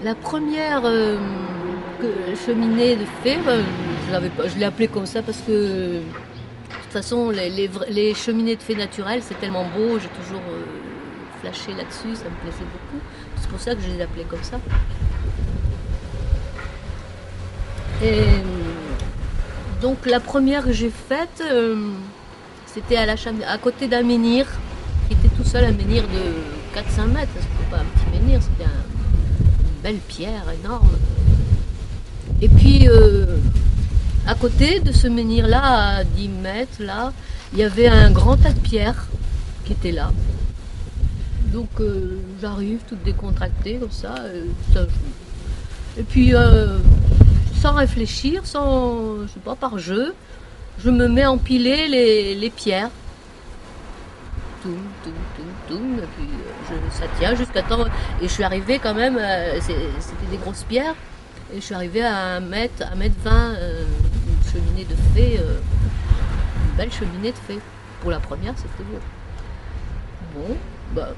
La première cheminée de fée, je l'ai appelée comme ça parce que de toute façon les cheminées de fée naturelles c'est tellement beau, j'ai toujours flashé là-dessus, ça me plaisait beaucoup. C'est pour ça que je les appelais comme ça. Et donc la première que j'ai faite, c'était à côté d'un menhir, qui était tout seul, un menhir de 4-5 mètres, c'était pas un petit menhir, c'était une belle pierre énorme. Et puis à côté de ce menhir-là, à 10 mètres, là, il y avait un grand tas de pierres qui était là. Donc j'arrive toute décontractée comme ça, et puis sans réfléchir, sans, je sais pas, par jeu, je me mets à empiler les pierres. Toum, toum, toum, toum, et puis ça tient jusqu'à temps. Et je suis arrivée quand même, c'était des grosses pierres, et je suis arrivée à 1 mètre 20, une cheminée de fée, une belle cheminée de fée. Pour la première, c'était beau. Bon, bah.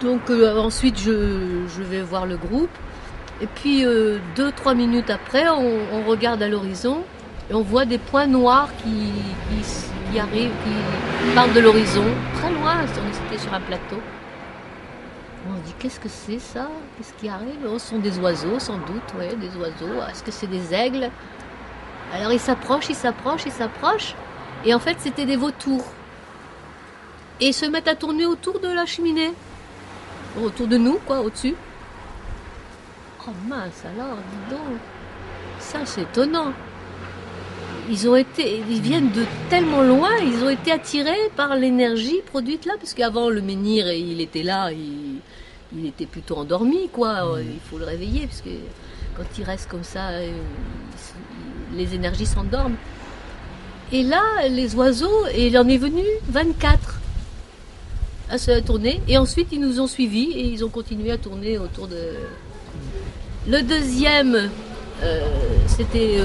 Donc ensuite, je vais voir le groupe. Et puis 2-3 minutes après, on regarde à l'horizon et on voit des points noirs qui arrivent, qui partent de l'horizon, très loin, on était sur un plateau. On se dit, qu'est-ce que c'est ça? Qu'est-ce qui arrive? Oh, ce sont des oiseaux, sans doute, ouais, des oiseaux. Est-ce que c'est des aigles? Alors ils s'approchent, ils s'approchent, ils s'approchent. Et en fait, c'était des vautours. Et ils se mettent à tourner autour de la cheminée. Autour de nous, quoi, au-dessus. Oh mince alors, dis donc. Ça, c'est étonnant. Ils viennent de tellement loin, ils ont été attirés par l'énergie produite là, parce qu'avant le menhir, il était là, il était plutôt endormi, quoi. Il faut le réveiller, parce que quand il reste comme ça, les énergies s'endorment. Et là, les oiseaux, et il en est venu 24 à se tourner, et ensuite ils nous ont suivis et ils ont continué à tourner autour de. Le deuxième, c'était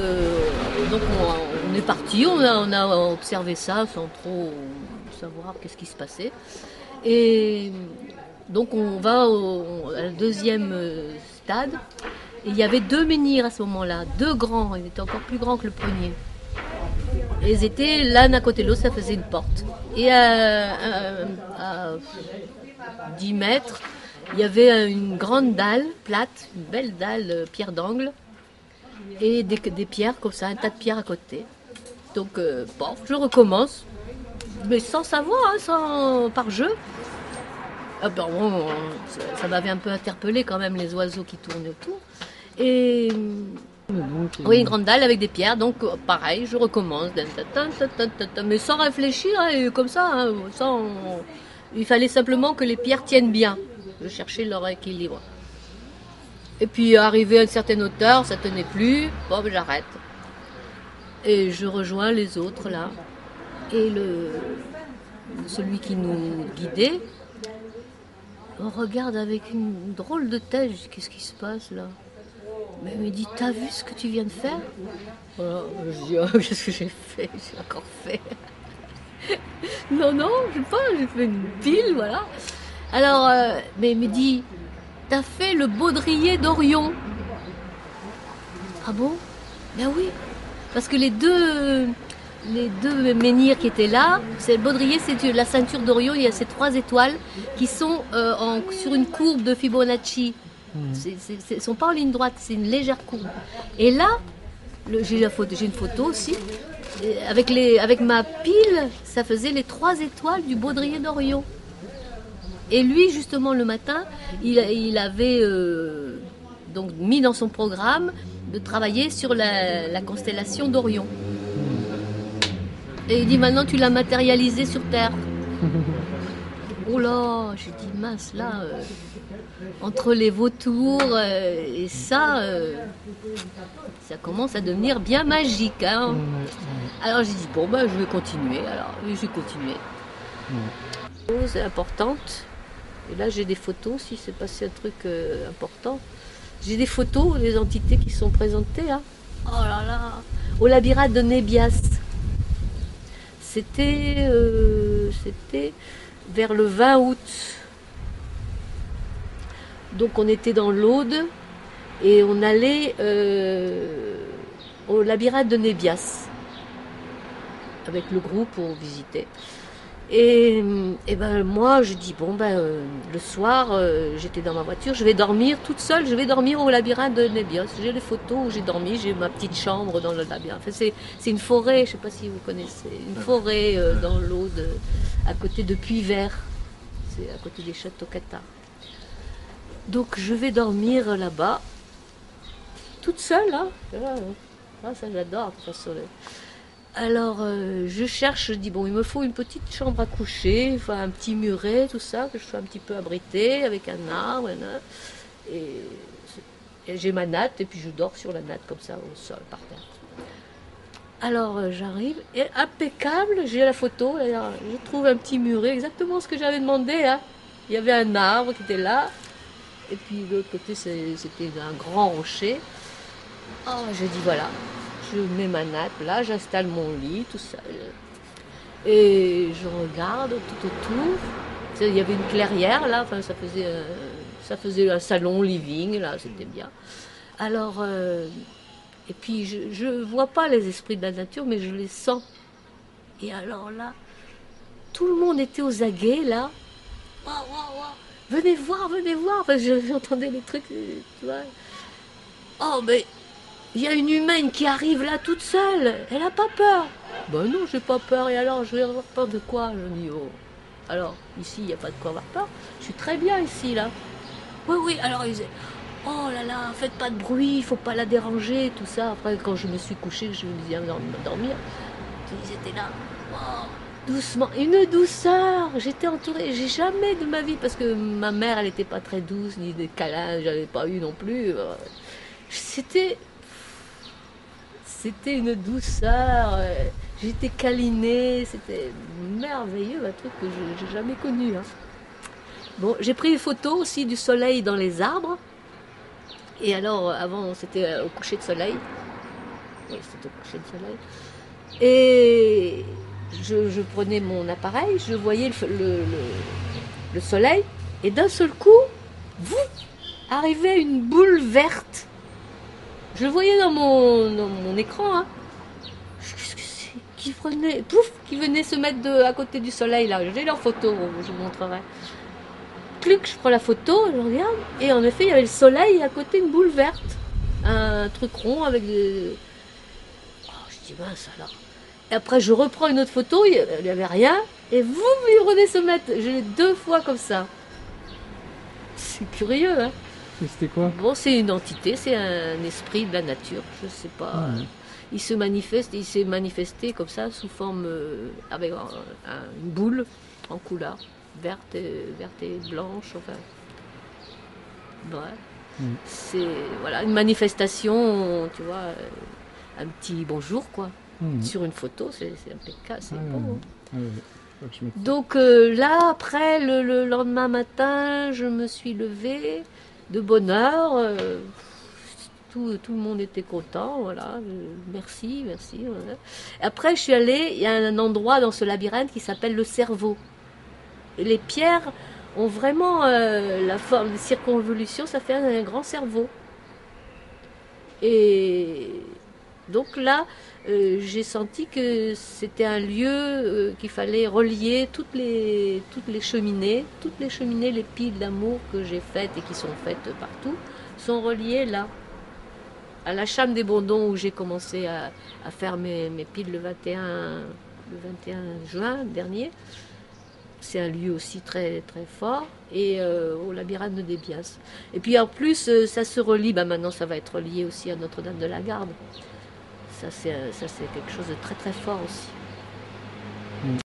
donc on est parti, on a observé ça sans trop savoir qu'est-ce qui se passait. Et donc on va à deuxième stade. Et il y avait 2 menhirs à ce moment-là, 2 grands, ils étaient encore plus grands que le premier. Et ils étaient l'un à côté de l'autre, ça faisait une porte. Et à 10 mètres, il y avait une grande dalle plate, une belle dalle pierre d'angle, et des pierres comme ça, un tas de pierres à côté. Donc bon, je recommence, mais sans savoir, hein, par jeu. Ah ben, bon, ça m'avait un peu interpellé quand même, les oiseaux qui tournaient autour. Et oui, une grande dalle avec des pierres, donc pareil, je recommence, mais sans réfléchir, hein, comme ça, hein, il fallait simplement que les pierres tiennent bien. Je cherchais leur équilibre. Et puis arrivé à une certaine hauteur, ça tenait plus, bon ben, j'arrête. Et je rejoins les autres là. Et celui qui nous guidait, on regarde avec une drôle de tête, je dis, qu'est-ce qui se passe là? Mais il me dit, t'as vu ce que tu viens de faire? Voilà, je dis, oh, qu'est-ce que j'ai fait? J'ai encore fait. Non, non, je sais pas, j'ai fait une pile, voilà. Alors, mais il me dit, t'as fait le baudrier d'Orion. Ah bon? Ben oui, parce que les deux menhirs qui étaient là, c'est le baudrier, c'est la ceinture d'Orion, il y a ces 3 étoiles qui sont sur une courbe de Fibonacci. Ils ne sont pas en ligne droite, c'est une légère courbe. Et là, j'ai une photo aussi, avec ma pile, ça faisait les 3 étoiles du baudrier d'Orion. Et lui, justement, le matin, il avait donc mis dans son programme de travailler sur la constellation d'Orion. Et il dit, maintenant, tu l'as matérialisé sur Terre. Oh là, j'ai dit, mince, là, entre les vautours et ça commence à devenir bien magique. Hein. Alors j'ai dit, bon, ben, je vais continuer. Alors, j'ai continué. Chose importante. Et là, j'ai des photos, si c'est passé un truc important. J'ai des photos des entités qui sont présentées. Hein. Oh là là, au labyrinthe de Nébias. C'était vers le 20 août. Donc on était dans l'Aude et on allait au labyrinthe de Nébias avec le groupe pour visiter. Et ben moi je dis bon le soir j'étais dans ma voiture, je vais dormir toute seule, je vais dormir au labyrinthe de Nébias. J'ai les photos où j'ai dormi, j'ai ma petite chambre dans le labyrinthe. Enfin, c'est une forêt, je sais pas si vous connaissez, une forêt dans l'Aude à côté de Puyvert, c'est à côté des châteaux Cathares. Donc je vais dormir là-bas toute seule là. Ah, ça j'adore de toute façon. Alors, je cherche, je dis, bon, il me faut une petite chambre à coucher, enfin, un petit muret, tout ça, que je sois un petit peu abritée, avec un arbre, et j'ai ma natte, et puis je dors sur la natte, comme ça, au sol, par terre. Alors, j'arrive, et impeccable, j'ai la photo, alors, je trouve un petit muret, exactement ce que j'avais demandé, hein. Il y avait un arbre qui était là, et puis de l'autre côté, c'était un grand rocher. Oh, je dis, voilà. Je mets ma natte là, j'installe mon lit, tout ça. Et je regarde tout autour. Il y avait une clairière là, enfin, ça faisait un salon living, là, c'était bien. Alors, et puis je ne vois pas les esprits de la nature, mais je les sens. Et alors là, tout le monde était aux aguets là. Waouh, waouh, waouh. Venez voir, venez voir. Enfin, j'entendais les trucs, tu vois. Oh, mais il y a une humaine qui arrive là toute seule. Elle n'a pas peur. Ben non, j'ai pas peur. Et alors, je vais avoir peur de quoi? Je dis, oh. Alors, ici, il n'y a pas de quoi avoir peur. Je suis très bien ici, là. Oui, oui. Alors, ils disaient, oh là là, faites pas de bruit, il faut pas la déranger, tout ça. Après, quand je me suis couchée, je me disais, dormir. Ils étaient là. Oh, doucement. Une douceur. J'étais entourée. J'ai jamais de ma vie, parce que ma mère, elle n'était pas très douce, ni des câlins, j'avais pas eu non plus. C'était une douceur, j'étais câlinée, c'était merveilleux, un truc que je n'ai jamais connu. Hein. Bon, j'ai pris des photos aussi du soleil dans les arbres. Et alors, avant, c'était au coucher de soleil. Oui, c'était au coucher de soleil. Et je prenais mon appareil, je voyais le soleil, et d'un seul coup, arrivait une boule verte. Je le voyais dans mon écran, hein. Qu'est-ce que c'est qui venait se mettre à côté du soleil, là. J'ai leur photo, je vous montrerai. Cluc, je prends la photo, je regarde, et en effet, il y avait le soleil et à côté une boule verte. Un truc rond avec des... Oh, je dis, mince alors. Et après, je reprends une autre photo, il n'y avait rien, et vous revenez se mettre. Je l'ai 2 fois comme ça. C'est curieux, hein. Et c'était quoi? Bon, c'est une entité, c'est un esprit de la nature, je sais pas. Il s'est manifesté comme ça, sous forme, avec une boule en couleur, verte et blanche, enfin. Ouais. C'est voilà, une manifestation, tu vois, un petit bonjour, quoi. Sur une photo, c'est impeccable, c'est beau. Hein. Donc là, après, le lendemain matin, je me suis levée de bonne heure. Tout le monde était content, voilà. Merci. Voilà. Après, je suis allée, il y a un endroit dans ce labyrinthe qui s'appelle le cerveau. Et les pierres ont vraiment la forme de circonvolution, ça fait un grand cerveau. Et donc là, j'ai senti que c'était un lieu qu'il fallait relier toutes les cheminées, les piles d'amour que j'ai faites et qui sont faites partout, sont reliées là, à la Chame des Bondons où j'ai commencé à faire mes piles le 21 juin dernier. C'est un lieu aussi très, très fort, et au labyrinthe de Nébias. Et puis en plus, ça se relie, maintenant ça va être relié aussi à Notre-Dame de la Garde. Ça c'est quelque chose de très très fort aussi.